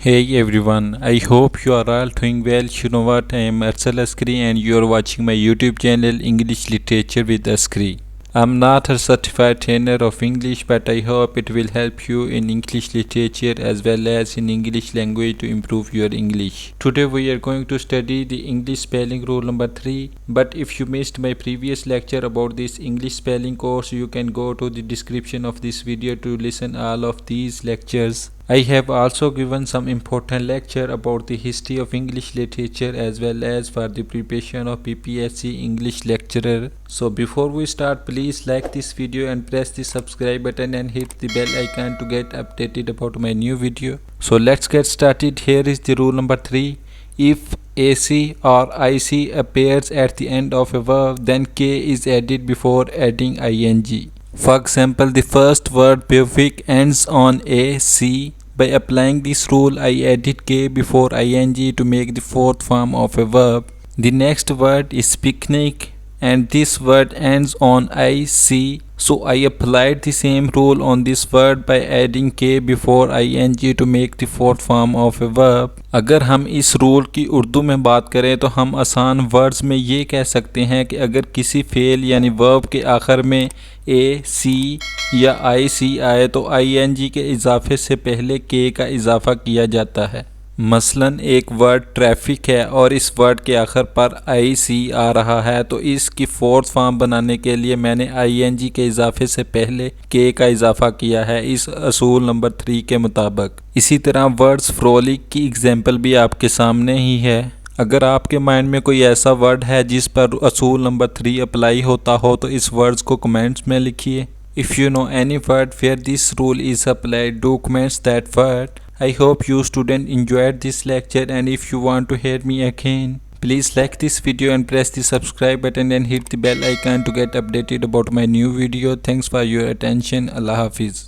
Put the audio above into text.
Hey everyone, I hope you are all doing well. You know what? I am Askari and you are watching my YouTube channel English Literature with Askari. I'm not a certified trainer of English, but I hope it will help you in English literature as well as in English language to improve your English. Today we are going to study the English spelling rule number 3. But if you missed my previous lecture about this English spelling course, you can go to the description of this video to listen all of these lectures. I have also given some important lecture about the history of English literature as well as for the preparation of PPSC English lecturer. So before we start, please like this video and press the subscribe button and hit the bell icon to get updated about my new video. So let's get started. Here is the rule number 3. If AC or IC appears at the end of a verb, then K is added before adding ing. For example, the first word pivot ends on AC. By applying this rule, I added K before ing to make the fourth form of a verb. The next word is picnic and this word ends on IC. So I applied the same rule on this word by adding K before ing to make the fourth form of a verb. अगर हम इस rule की उर्दू में बात करें तो हम आसान वर्ड्स में ये कह सकते हैं कि अगर किसी फेल यानी वर्ब के आखिर में ए सी या आई सी आए तो आई एन जी के इजाफे से पहले के का इजाफा किया जाता है। मसलन एक वर्ड ट्रैफिक है और इस वर्ड के आखिर पर आई सी आ रहा है, तो इसकी फोर्थ फॉर्म बनाने के लिए मैंने आई एन जी के इजाफे से पहले के का इजाफा किया है इस असूल नंबर 3 के मुताबिक। इसी तरह वर्ड्स फ्रोलिक की एग्जांपल भी आपके सामने ही है। अगर आपके माइंड में कोई ऐसा वर्ड है जिस पर असूल नंबर 3 अप्लाई होता हो तो इस वर्ड्स को कमेंट्स में लिखिए। If you know any word where this rule is applied, do comments that word. I hope you students enjoyed this lecture, and if you want to hear me again, please like this video and press the subscribe button and hit the bell icon to get updated about my new video. Thanks for your attention. Allah Hafiz.